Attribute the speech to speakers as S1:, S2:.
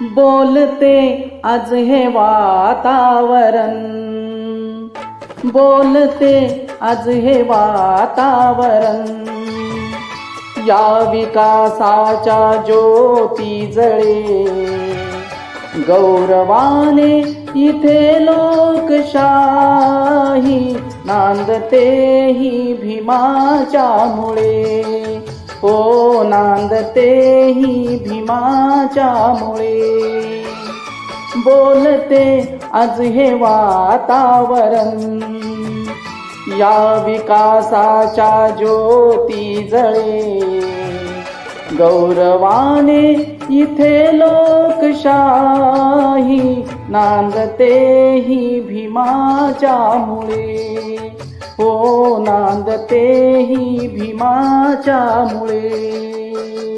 S1: बोलते आज हे वातावरण, बोलते आज हे वातावरण, या विकासाच्या ज्योती जळे, गौरवाने इथे लोकशाही नांदते ही भीमाच्या मुळे, हो नांदते ही भीमाच्या मुळे. बोलते आज हे वातावरण, या विकासाच्या ज्योती जळे, गौरवाने इथे लोकशाही नांदते ही भीमाच्या मुळे, हो नांदते ही भीमाच्या मुळे.